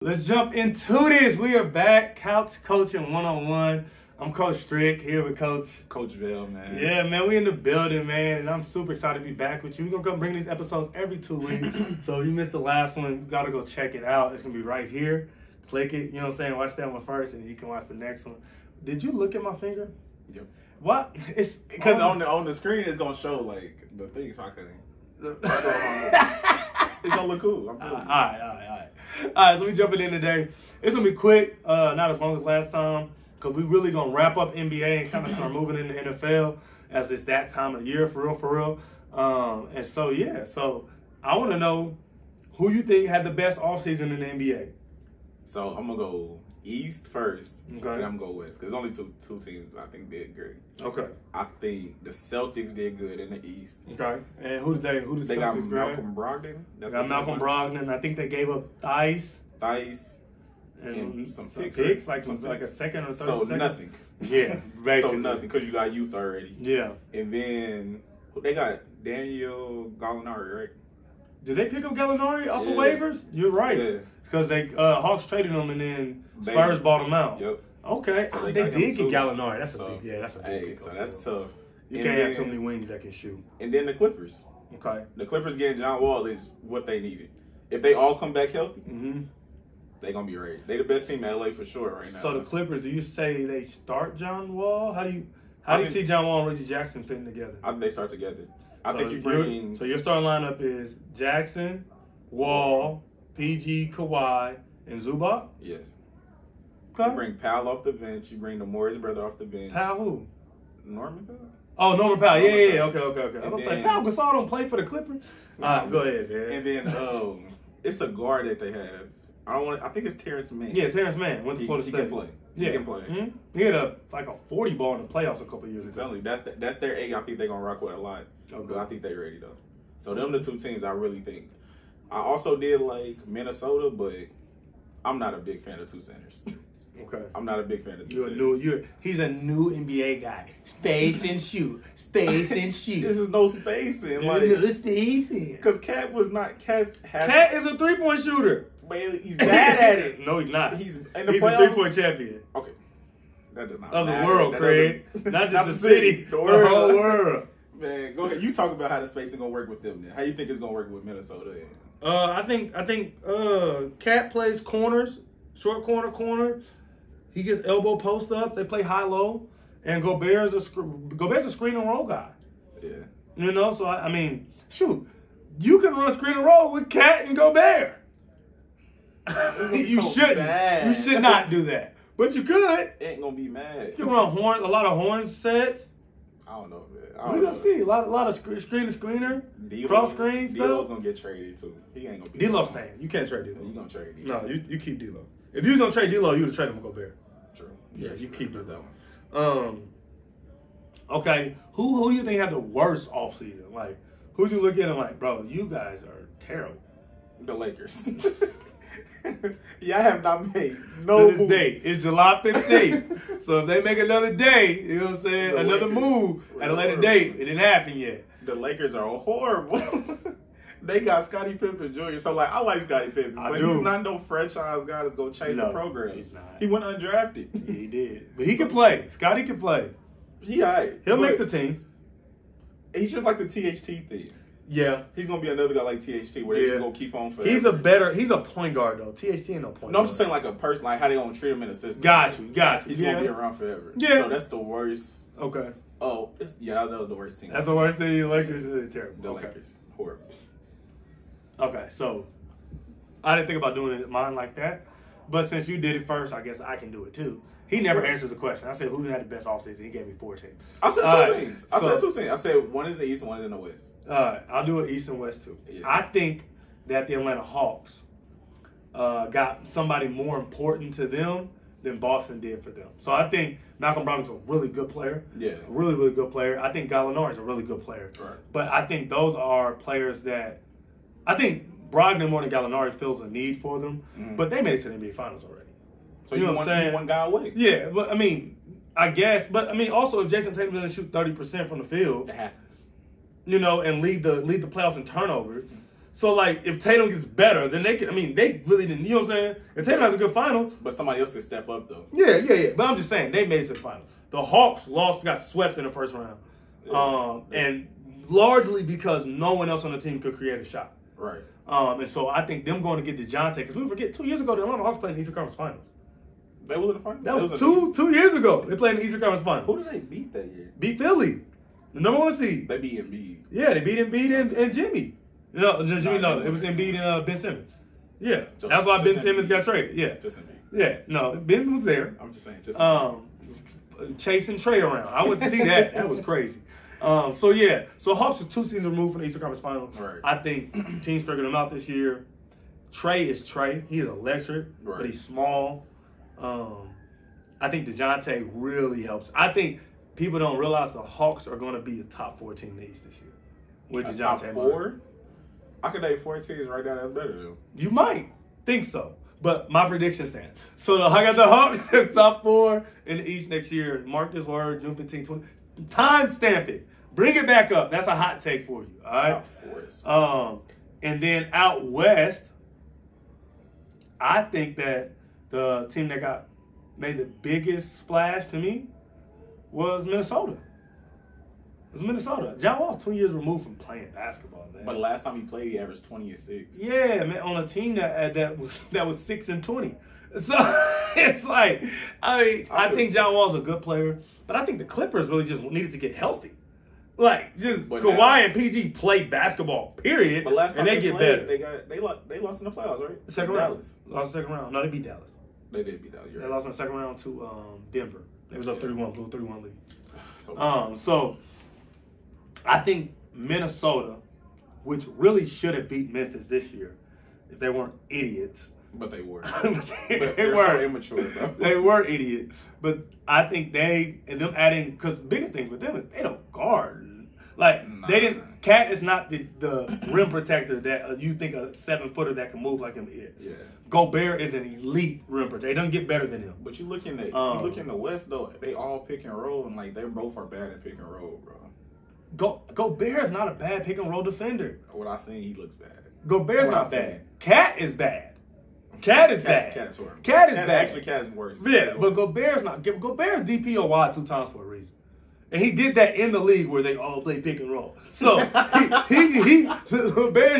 Let's jump into this. We are back, Couch Coaching 101. I'm Coach Strick here with Coach Vale, man. Yeah, man, we in the building, man, and I'm super excited to be back with you. We're going to come bring these episodes every 2 weeks. So if you missed the last one, you got to go check it out. It's going to be right here. Click it, you know what I'm saying? Watch that one first, and you can watch the next one. Did you look at my finger? Yep. What? It's because on the screen it's gonna show like the thing, so I couldn't. It's gonna look cool. I'm telling you. All right. So we jumping in today. It's gonna be quick, not as long as last time, because we really gonna wrap up NBA and kind of start moving into NFL as it's that time of the year for real. And so yeah, so I want to know who you think had the best offseason in the NBA. So I'm gonna go East first, okay, and I'm gonna go West because only two teams I think did great. Okay, I think the Celtics did good in the East. Okay, and who did they Celtics got grab? Malcolm Brogdon. They got Malcolm Brogdon. I think they gave up Theis and some picks, like a second or third. So second. Nothing. Yeah, basically. So nothing because you got youth already. Yeah, and then they got Daniel Gallinari, right? Did they pick up Gallinari off the waivers? You're right. Yeah. Because they Hawks traded him and then Spurs bought him out. Yep. Okay. So they did get Gallinari. That's a big pick. So that's tough. You can't have too many wings that can shoot. And then the Clippers. Okay. The Clippers getting John Wall is what they needed. If they all come back healthy, they're gonna be ready. They the best team in LA for sure right now. So the Clippers, do you say they start John Wall? How do you see John Wall and Reggie Jackson fitting together? I think they start together. I think you bring. So your starting lineup is Jackson, Wall, PG, Kawhi, and Zubac? Yes. Okay. You bring Powell off the bench. You bring the Morris brother off the bench. Powell who? Norman Powell. Oh, Norman Powell. Yeah. Okay. I was like, Powell Gasol don't play for the Clippers? All right, go ahead, man. And then it's a guard that they have. I think it's Terrence Mann. Yeah, Terrence Mann went to Florida State. He can play. Yeah. He can play. Mm-hmm. He had a 40 ball in the playoffs a couple years ago. Exactly. That's their egg. I think they're gonna rock with a lot. Okay. But I think they're ready though. So them the two teams I really think. I also did like Minnesota, but I'm not a big fan of two centers. Okay. I'm not a big fan of two centers. He's a new NBA guy. Space and shoot. Space and shoot. This is no spacing. Like spacing. Because Cat was not. Cat is a 3-point shooter. But he's bad at it. No, he's not. He's in the playoffs. A 3-point champion. Okay. That does not of matter. the world, Craig. Not just the city. The whole world. Man, go ahead. You talk about how the spacing gonna work with them. Then, how you think it's gonna work with Minnesota? I think Cat plays corners, short corner. He gets elbow post ups. They play high low, and Gobert's a screen and roll guy. Yeah. You know, so I mean, shoot, you can run screen and roll with Cat and Gobert. You shouldn't. Bad. You should not do that. But you could. It ain't gonna be mad. You can run a lot of horn sets. I don't know, man. We're going to see. A lot of screen to screener, cross screen stuff. D-Lo's going to get traded, too. He ain't going to be. D-Lo's staying. You can't trade D-Lo. You going to trade D-Lo. No, you keep D-Lo. If you was going to trade D-Lo, you would have traded him with Gobert. True. Yeah, you keep that one. Okay, who do you think had the worst offseason? Like, who do you look at and like, bro, you guys are terrible? The Lakers. Yeah, I have not made no to this day. It's July 15th. So if they make another day, you know what I'm saying, another move at a later date, it didn't happen yet. The Lakers are horrible. They got Scottie Pippen Jr. So, like, I like Scottie Pippen, but he's not no franchise guy that's going to change the program. He's not. He went undrafted. Yeah, he did. But he can play. Scottie can play. He'll make the team. He's just like the THT thing. Yeah. He's going to be another guy like THT where they're just going to keep on forever. He's a point guard, though. THT ain't no point guard. No, I'm just saying like a person, like how they going to treat him in the system. Got you. He's going to be around forever. Yeah. So that's the worst. Okay. Oh, that was the worst team. That's the worst thing. The Lakers are terrible. The Lakers. Horrible. Okay, so I didn't think about doing it mine like that. But since you did it first, I guess I can do it too. He never answers the question. I said, who had the best offseason? He gave me 4 teams. I said two teams. I said 2 teams. I said one is the East and one is in the West. All right, I'll do it East and West too. Yeah. I think that the Atlanta Hawks got somebody more important to them than Boston did for them. So I think Malcolm Brogdon's a really good player. Yeah. A really, really good player. I think Gallinari's a really good player. Right. But I think those are players that I think Brogdon more than Gallinari feels a need for them. But they made it to the NBA Finals already. So you know what I'm saying? One guy away. Yeah, but I mean, I guess. But I mean, also if Jason Tatum doesn't shoot 30% from the field, it happens. You know, and lead the playoffs in turnovers. So, like, if Tatum gets better, then they can. I mean, they really didn't. You know what I'm saying? If Tatum has a good finals, but somebody else can step up though. Yeah. But I'm just saying they made it to the finals. The Hawks got swept in the first round, and largely because no one else on the team could create a shot. Right. And so I think them going to get DeJounte, because we forget 2 years ago the Atlanta Hawks played in the Eastern Conference Finals. They was in the finals. That was two years ago. They played in the Eastern Conference Finals. Who did they beat that year? Beat Philly, the #1 seed. They beat Embiid. Yeah, they beat Embiid and Jimmy. No, Jimmy. No, it was Embiid and Ben Simmons. Yeah, that's why Ben Simmons got traded. Yeah, just Embiid. Yeah, no, Ben was there. I'm just saying, just Embiid. Chasing Trey around. I wouldn't see that. That was crazy. So Hawks are 2 seasons removed from the Eastern Conference Finals. Right. I think teams figured him out this year. Trey is Trey. He's electric, but he's small. I think DeJounte really helps. I think people don't realize the Hawks are going to be a top 4 team in the East this year. With DeJounte. Top 4? I could name 4 teams right now that's better than them. You might think so. But my prediction stands. So I got the Hawks as top 4 in the East next year. Mark this word, June 15, 20. Time stamp it. Bring it back up. That's a hot take for you. All right. Top 4. And then out west, I think that the team that made the biggest splash to me was Minnesota. It was Minnesota. John Wall's 2 years removed from playing basketball, man. But the last time he played, he averaged 20 and 6. Yeah, man, on a team that was 6 and 20. So it's like, I think John Wall's a good player, but I think the Clippers really just needed to get healthy. Like, just Kawhi and PG play basketball, period. But last time they get better. They lost in the playoffs, right? Second round. Lost the second round. No, they beat Dallas. They did beat Dallas. They lost in the second round to Denver. They was up 31, blew 3-1 lead. So I think Minnesota, which really should have beat Memphis this year if they weren't idiots. But they were. They were so immature, though. They were idiots. But I think them adding, because the biggest thing with them is they don't guard. Like, they didn't, Cat is not the rim protector that you think a 7-footer that can move like him is. Yeah. Gobert is an elite rim protector. They don't get better than him. But you look in the West, though, they all pick and roll, and, like, they both are bad at pick and roll, bro. Gobert is not a bad pick and roll defender. What I seen, he looks bad. Gobert's not bad. Cat is bad. Cat is bad. Cat is horrible. Cat is bad. Actually, Cat is worse. Yeah, but Gobert's not. Gobert's DPOY 2 times for a reason. And he did that in the league where they all play pick and roll. So Gobert's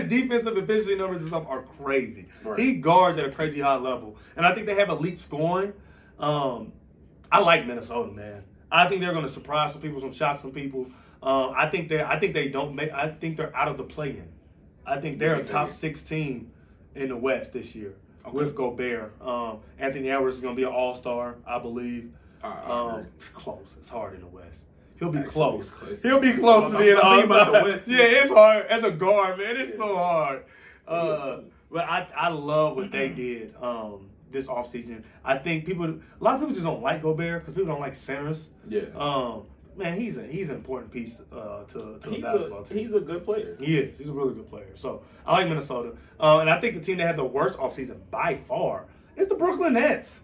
defensive efficiency numbers and stuff are crazy. Right. He guards at a crazy high level. And I think they have elite scoring. I like Minnesota, man. I think they're going to surprise some people, shock some people. I think they're out of the play-in. I think they're a top 6 team in the West this year with Gobert. Anthony Edwards is going to be an all-star, I believe. It's close. It's hard in the West. He'll be close. He'll be close to being an all-star. Yeah, it's hard. As a guard, man, it's so hard. But I love what they did this offseason. I think a lot of people just don't like Gobert because people don't like centers. Yeah. Man, he's an important piece to the basketball team. He's a good player. He is. He's a really good player. So I like Minnesota. And I think the team that had the worst offseason by far is the Brooklyn Nets.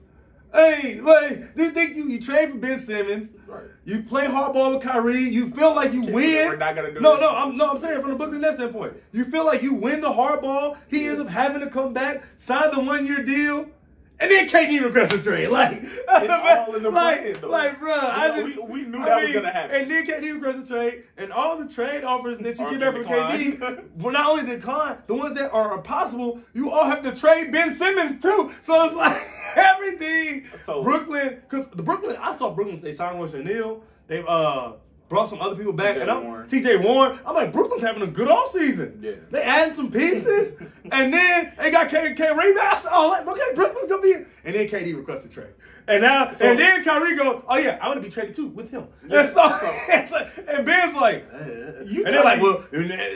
Hey, like, you think you trade for Ben Simmons. Right. You play hardball with Kyrie. You feel like you win. We're not gonna do I'm saying from the Brooklyn Nets standpoint. You feel like you win the hardball. He ends up having to come back, sign the 1-year deal. And then KD requests a trade. Like, it's all in the plan, though. Like, bro, we knew that was gonna happen. And then KD requests a trade, and all the trade offers that you get back from KD will not only decline, the ones that are possible, you all have to trade Ben Simmons too. So it's like everything. So Brooklyn, because I saw Brooklyn. They signed Royce O'Neal. They brought some other people back. TJ Warren. I'm like, Brooklyn's having a good offseason. Yeah. They added some pieces. And then they got Kyrie back. I said, okay, Brooklyn's going to be in. And then KD requests a trade. And then Kyrie goes, oh, yeah, I want to be traded too with him. Yeah. And Ben's like,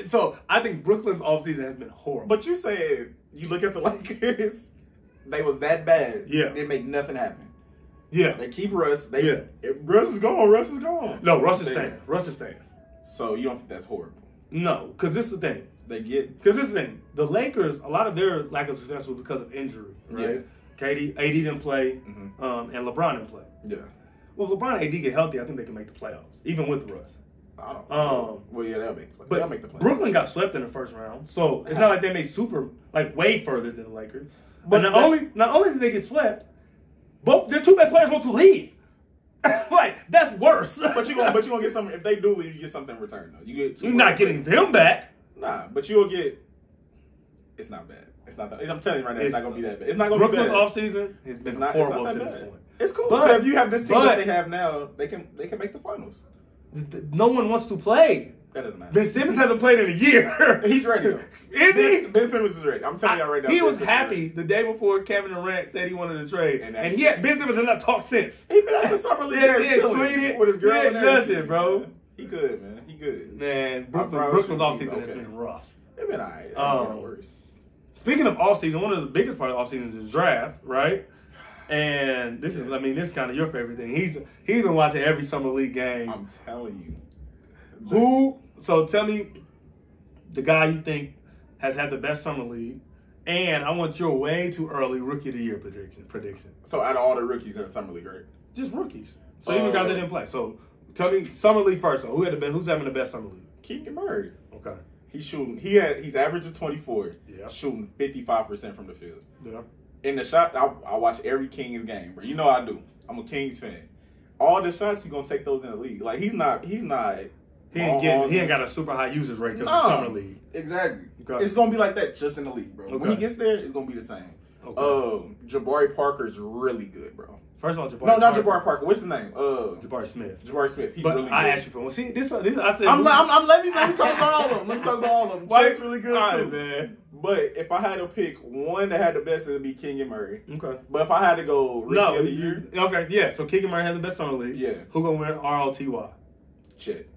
so I think Brooklyn's offseason has been horrible. But you said, you look at the Lakers, they was that bad. Yeah. They make nothing happen. Yeah. They keep Russ. Russ is gone. Russ is gone. No, Russ is staying. Russ is staying. So you don't think that's horrible? No, because this is the thing. Because this is the thing. The Lakers, a lot of their lack of success was because of injury, right? Yeah. AD didn't play, and LeBron didn't play. Yeah. Well, if LeBron and AD get healthy, I think they can make the playoffs, even with Russ. I don't know. Well, yeah, they'll make the play. They'll make the play. Brooklyn got swept in the first round, so it's not like they made way further than the Lakers. But not only did they get swept, both their two best players want to leave. Like, that's worse. But you gonna get something. If they do leave, you get something in return though. You get You're not getting them back. Nah, but you'll get. It's not bad. It's not that. I'm telling you right now, it's not gonna be that bad. It's not gonna be bad. Brooklyn's offseason has been horrible to this point. It's cool. But if you have this team that they have now, they can make the finals. No one wants to play. That doesn't matter. Ben Simmons hasn't played in a year. He's ready though. Is he? Ben Simmons is ready. I'm telling y'all right now. He was happy the day before Kevin Durant said he wanted to trade, and Ben Simmons has not talked since. He been at the summer league. Tweeted with his girl. He nothing, bro. He good, man. He good. Man, Brooklyn's offseason has been rough. It's been alright. It's been worse. Speaking of offseason, one of the biggest part of offseason is draft, right? And this is kind of your favorite thing. He's been watching every summer league game. I'm telling you. So tell me the guy you think has had the best summer league, and I want your way too early rookie of the year prediction. So out of all the rookies in the summer league, right? Just rookies. So even guys that didn't play. So tell me summer league first. So who's having the best summer league? Keegan Murray. Okay. He's shooting. He's averaging 24. Yeah. Shooting 55% from the field. Yeah. In the shot, I watch every Kings game, bro. You know I do. I'm a Kings fan. All the shots, he's gonna take those in the league. Like he's not. He ain't got a super high users rate because it's summer league. Exactly. Okay. It's gonna be like that just in the league, bro. Okay. When he gets there, it's gonna be the same. Okay. Jabari Parker's really good, bro. First of all, Jabari Parker. What's his name? Jabari Smith. Jabari Smith. He's really good. I asked you for one. See, this I said. Let me talk about all of them. Let me talk about all of them. Chet's really good too, man. But if I had to pick one that had the best, it'd be Keegan Murray. Okay. But if I had to go rookie of the year, okay, yeah. So Keegan Murray has the best summer league. Yeah. Who gonna win RLTY? Chet.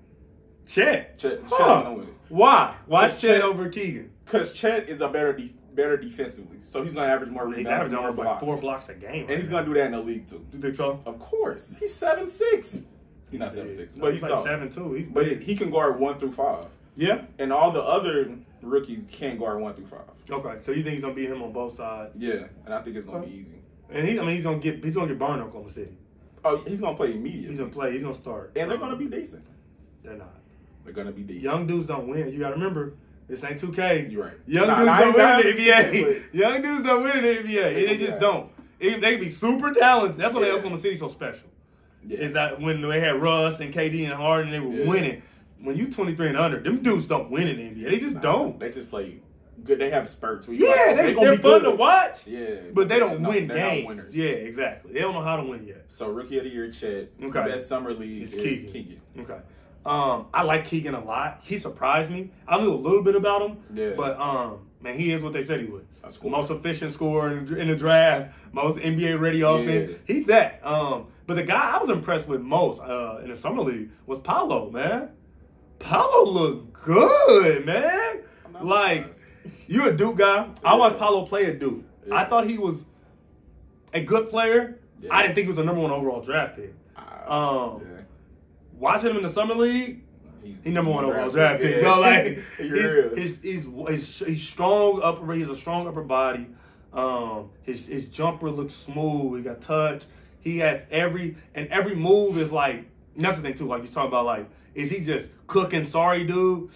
Chet gonna win it. Why? Why Chet over Keegan? Because Chet is a better defensively, so he's gonna average more rebounds, he's averaging more blocks. Like 4 blocks a game, and he's gonna do that in the league too. You think so? Of course, he's 7'6". He's not 7'6", but he's like 7'2". But he can guard 1 through 5. Yeah, and all the other rookies can't guard 1 through 5. Okay, so you think he's gonna beat him on both sides? Yeah, and I think it's gonna be easy. And he's gonna get burned in Oklahoma City. Oh, he's gonna play immediately. He's gonna play. He's gonna start, and they're gonna be decent. They're not. They're gonna be decent. Young dudes don't win. You gotta remember. This ain't 2K. You're right. Young dudes don't win in the NBA. Young dudes don't win in the NBA. They just don't. They can be super talented. That's why Oklahoma City's so special. Yeah. Is that when they had Russ and KD and Harden, they were winning. When you 23 and under, them dudes don't win in the NBA. They just don't. They just play good. They have spurts. They're fun to watch. Yeah, but they don't win they're games. Not winners. Yeah, exactly. They don't know how to win yet. So rookie of the year, Chet. Okay. Best summer league is Keegan. Okay. I like Keegan a lot. He surprised me. I knew a little bit about him. Yeah. But man, he is what they said he would. Most efficient scorer in the draft, most NBA ready offense. He's that. But the guy I was impressed with most in the summer league was Paolo, man. Paolo looked good, man. Like, you're a Duke guy. I watched Paolo play at Duke. I thought he was a good player. I didn't think he was a number 1 overall draft pick. Watching him in the summer league, he's number 1 overall draft pick. Bro, like he's strong upper. He has a strong upper body. His jumper looks smooth. He got touch. He has every move is like. That's the thing too. Like he's talking about like, is he just cooking? Sorry, dude.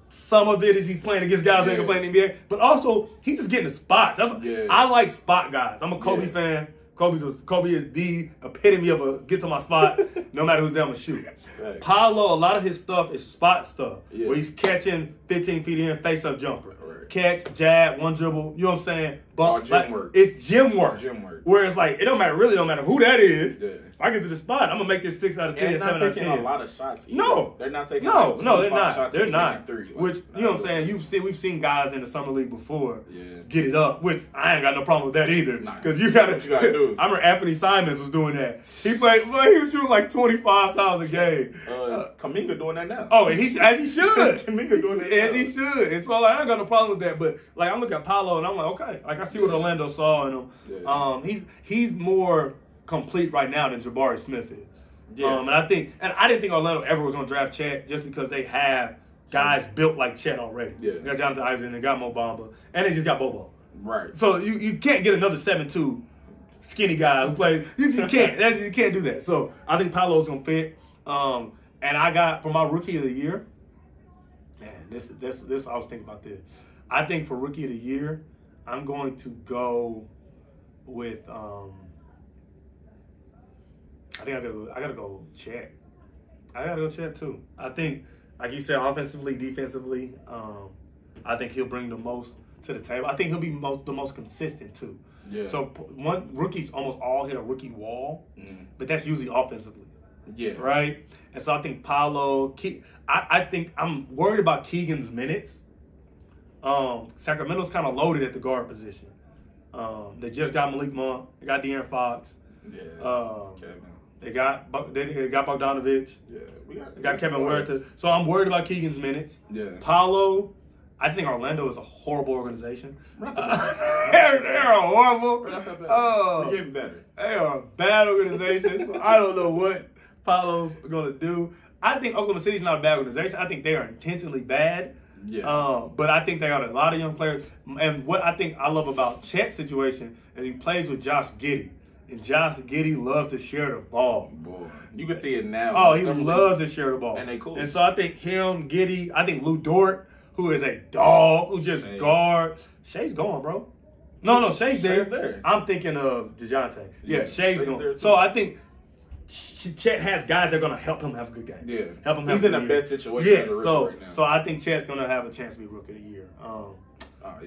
Some of it is he's playing against guys that can play in the NBA, but also he's just getting the spots. I like spot guys. I'm a Kobe fan. Kobe is the epitome of a get to my spot, no matter who's there, I'm going to shoot. Right. Paolo, a lot of his stuff is spot stuff, where he's catching 15 feet in, face-up jumper. Right. Catch, jab, one dribble, you know what I'm saying? Gym work. It's gym work. Where it's like, it don't matter who that is. Yeah. If I get to the spot, I'm going to make this 6 out of 10, 7 out of 10. They're not taking a lot of shots either. No. They're not taking no, they're not. Shots they're not. Three. Like, which, you know what I'm saying? We've seen guys in the summer league before get it up, which I ain't got no problem with that either. Because you got to do. I remember Anthony Simons was doing that. He was shooting like 25 times a game. Kuminga doing that now. Oh, and as he should. Kuminga doing that as he should. And so like, I ain't got no problem with that. But like I'm looking at Paolo and I'm like, okay. Like I see what Orlando saw in him. Yeah. He's more complete right now than Jabari Smith is. Yes. And I didn't think Orlando ever was going to draft Chet just because they have guys built like Chet already. Yeah. They got Jonathan Isaac and they got Mo Bamba. And they just got Bobo. Right. So you can't get another 7'2" skinny guy who plays. You just can't. You can't do that. So I think Paolo's going to fit. And I got for my rookie of the year. Man, this I was thinking about this. I think for rookie of the year, I'm going to go with I think I gotta go Chet. I gotta go Chet too. I think, like you said, offensively, defensively, I think he'll bring the most to the table. I think he'll be the most consistent too. Yeah. So rookies almost all hit a rookie wall, but that's usually offensively. Yeah. Right. And so I think Paolo. I think I'm worried about Keegan's minutes. Sacramento's kind of loaded at the guard position. They just got Malik Monk. They got De'Aaron Fox. Yeah. Kevin. They got Bogdanovich. Yeah. They got Kevin Huerta. So I'm worried about Keegan's minutes. Yeah. Paolo. I think Orlando is a horrible organization. They're horrible. They're getting better. They are a bad organization. So I don't know what Paolo's going to do. I think Oklahoma City's not a bad organization. I think they are intentionally bad. Yeah. But I think they got a lot of young players. And what I think I love about Chet's situation is he plays with Josh Giddey. And Josh Giddey loves to share the ball. Boy, you can see it now. Oh, he loves to share the ball. And they cool. And so I think him, Giddey, I think Lou Dort, who is a dog, who just guards. Shay's going, bro. No, Shay's there. I'm thinking of DeJounte. Yeah, Shay's going. So I think Chet has guys that are going to help him have a good game. Yeah. Help him have He's in the best situation as a rookie right now. So I think Chet's going to have a chance to be Rookie of the Year. Yeah.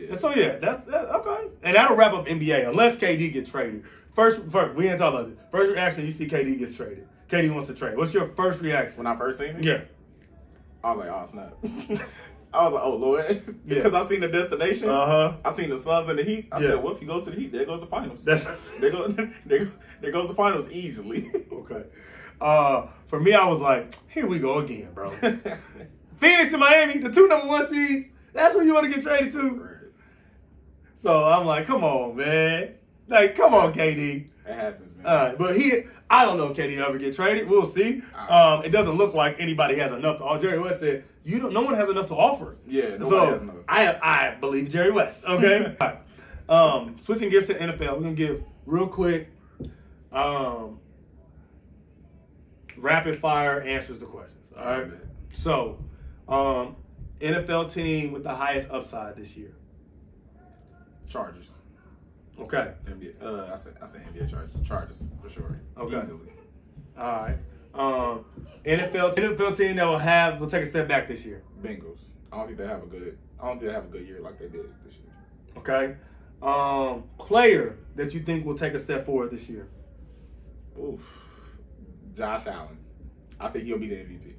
And so, that's okay. And that'll wrap up NBA unless KD gets traded. First, we ain't talking about it. First reaction, you see KD gets traded. KD wants to trade. What's your first reaction? When I first seen it? Yeah. I was like, oh, snap. I was like, oh, Lord. Because I seen the destinations. I seen the Suns and the Heat. I said, what if he goes to the Heat? There goes the finals. There goes the finals easily. Okay. For me, I was like, here we go again, bro. Phoenix and Miami, the 2 number 1 seeds. That's who you want to get traded to. Right. So I'm like, come on, man. Like, come on, KD. It happens, man. But I don't know if KD ever get traded. We'll see. It doesn't look like anybody has enough to offer. Jerry West said, no one has enough to offer. Yeah, nobody has enough. I believe Jerry West, okay? All right. Switching gears to NFL, we're going to give real quick rapid fire answers to questions. All right? So, NFL team with the highest upside this year. Chargers. Okay. NBA, I say NBA Chargers. Chargers for sure. Okay. Easily. All right. NFL team that will take a step back this year. Bengals. I don't think they have a good year like they did this year. Okay. Player that you think will take a step forward this year. Oof. Josh Allen. I think he'll be the MVP.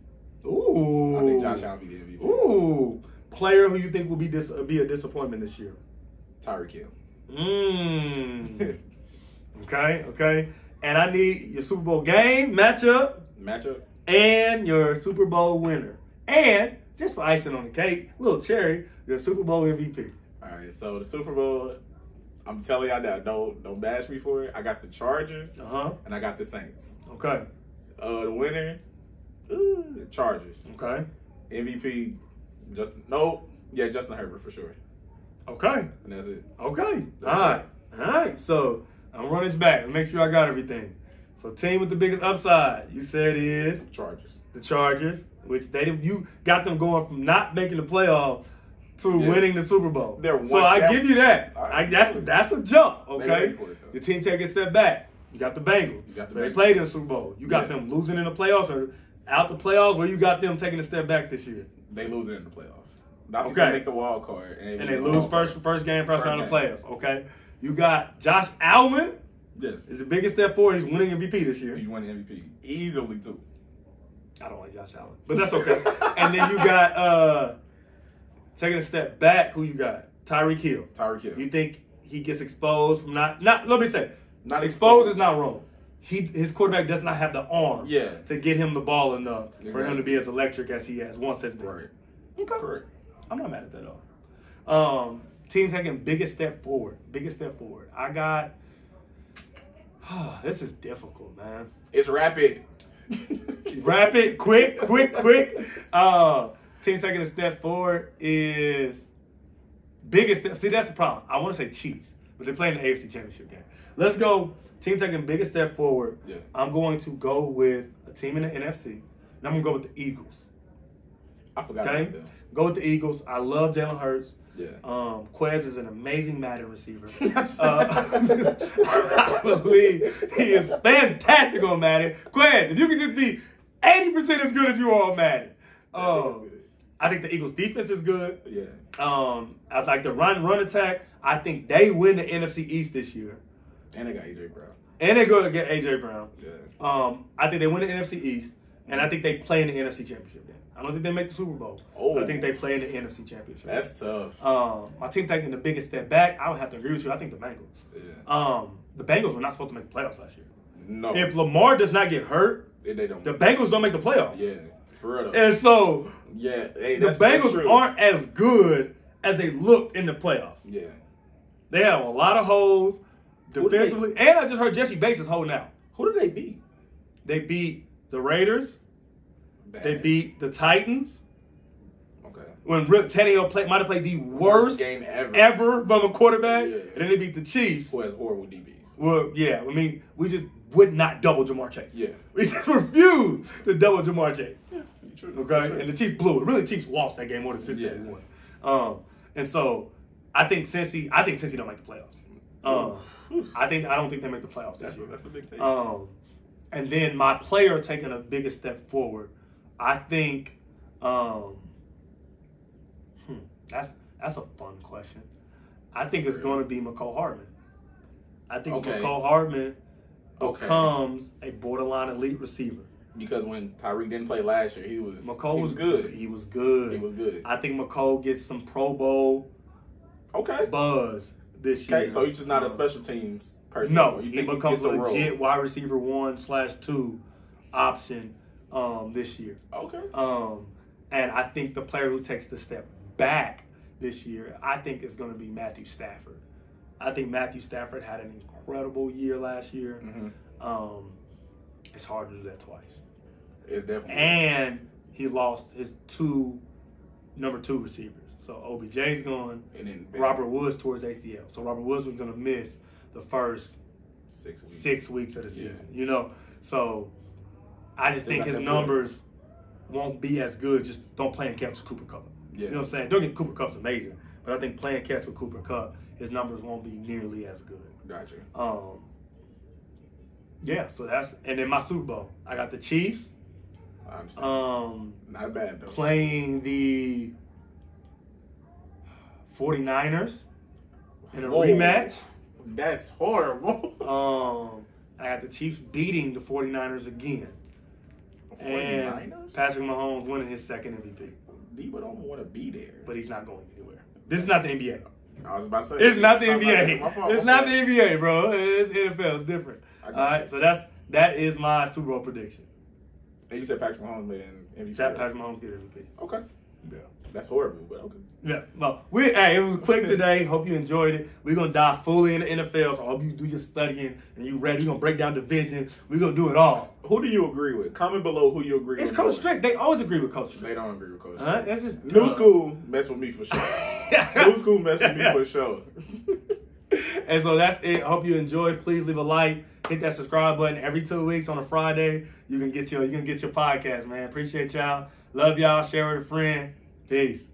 Ooh. I think Josh Allen will be the MVP. Ooh. Player who you think will be a disappointment this year. Tyreek Hill. Okay. And I need your Super Bowl game matchup, and your Super Bowl winner, and just for icing on the cake, little cherry, your Super Bowl MVP. All right, so the Super Bowl, I'm telling y'all that don't bash me for it. I got the Chargers, and I got the Saints. Okay. The winner, Chargers. Okay. MVP, Justin Herbert for sure. Okay. And that's it. Okay. All right. So I'm running this back. Make sure I got everything. So team with the biggest upside, you said is Chargers. The Chargers, which you got them going from not making the playoffs to winning the Super Bowl. So I give you that. That's a jump. Okay. Your team taking a step back. You got the Bengals. They played in the Super Bowl. You got them losing in the playoffs or out the playoffs, or you got them taking a step back this year. They losing in the playoffs. I think they make the wild card. And they lose first game, first round of playoffs. Okay. You got Josh Allen. Yes. It's the biggest step forward. He's winning MVP this year. He's winning MVP. Easily, too. I don't like Josh Allen. But that's okay. And then you got, taking a step back, who you got? Tyreek Hill. You think he gets exposed from not let me say, not exposed is not wrong. His quarterback does not have the arm to get him the ball enough for him to be as electric as he once has been. Right. Okay. Correct. I'm not mad at that at all. Team taking biggest step forward. I got. This is difficult, man. It's rapid. Quick. Team taking a step forward is biggest step. See, that's the problem. I want to say Chiefs, but they're playing the AFC Championship game. Let's go. Team taking biggest step forward. Yeah. I'm going to go with a team in the NFC And I'm going to go with the Eagles. I forgot about them. Go with the Eagles. I love Jalen Hurts. Yeah. Quez is an amazing Madden receiver. I believe he is fantastic on Madden. Quez, if you can just be 80% as good as you are on Madden. I think the Eagles' defense is good. Yeah. I like the run attack. I think they win the NFC East this year. And they got A.J. Brown. And they're going to get A.J. Brown. Yeah. I think they win the NFC East. And I think they play in the NFC Championship game. I don't think they make the Super Bowl. I think they play in the NFC Championship. That's tough. My team taking the biggest step back. I would have to agree with you. I think the Bengals. Yeah. The Bengals were not supposed to make the playoffs last year. No. If Lamar does not get hurt, they don't. The Bengals don't make the playoffs. Yeah, for real. And so, yeah, the Bengals aren't as good as they looked in the playoffs. Yeah. They have a lot of holes defensively. And I just heard Jesse Bates is holding out. Who did they beat? They beat the Raiders. Bad. They beat the Titans. Okay. When Tannehill might have played the worst game ever from a quarterback. Yeah. And then they beat the Chiefs. Who has horrible DBs. Well, yeah. I mean, we just would not double Jamar Chase. Yeah. We just refused to double Jamar Chase. Yeah. True. Okay? True. And the Chiefs blew it. Really, the Chiefs lost that game more than 6-1. And so, I think Cincy don't make the playoffs. I don't think they make the playoffs this year. That's a big take. And then my player taking a bigger step forward, I think that's a fun question. I think it's going to be McCole Hardman. I think McCole Hardman becomes a borderline elite receiver. Because when Tyreek didn't play last year, he was good. He was good. I think McCole gets some Pro Bowl buzz this year. Okay, so he's just not a special teams person. No, he becomes a legit wide receiver 1/2 option this year. Okay. And I think the player who takes the step back this year, I think is going to be Matthew Stafford. I think Matthew Stafford had an incredible year last year. Mm-hmm. It's hard to do that twice. It's definitely. And he lost his number 2 receivers. So OBJ's gone. And then Robert Woods towards ACL. So Robert Woods was going to miss the first 6 weeks of the season. Yeah. You know, so I just think his numbers won't be as good. Just don't play and catch with Cooper Kupp. Yeah. You know what I'm saying? Don't get Cooper Kupp's amazing, but I think playing catch with Cooper Kupp, his numbers won't be nearly as good. Gotcha. Yeah, so and then my Super Bowl, I got the Chiefs. I understand. Not bad though. Playing the 49ers in a rematch. That's horrible. I got the Chiefs beating the 49ers again. 49ers? And Patrick Mahomes winning his second MVP. Debo don't want to be there. But he's not going anywhere. This is not the NBA. I was about to say. It's not the NBA. It's not the NBA, bro. It's NFL. It's different. All right, so that is my Super Bowl prediction. And you said Patrick Mahomes made MVP. Patrick Mahomes get MVP. Okay. Yeah. That's horrible, but okay. Yeah. Well, it was quick today. Hope you enjoyed it. We're gonna dive fully into NFL, so I hope you do your studying and you ready. We're gonna break down divisions. We're gonna do it all. Who do you agree with? Comment below who you agree with. It's Coach Strick. They always agree with Coach Strick. They don't agree with Coach Strick. That's just New school mess with me for sure. New school mess with me for sure. And so that's it. I hope you enjoyed. Please leave a like. Hit that subscribe button. Every 2 weeks on a Friday, you can get your podcast, man. Appreciate y'all. Love y'all. Share with a friend. Peace.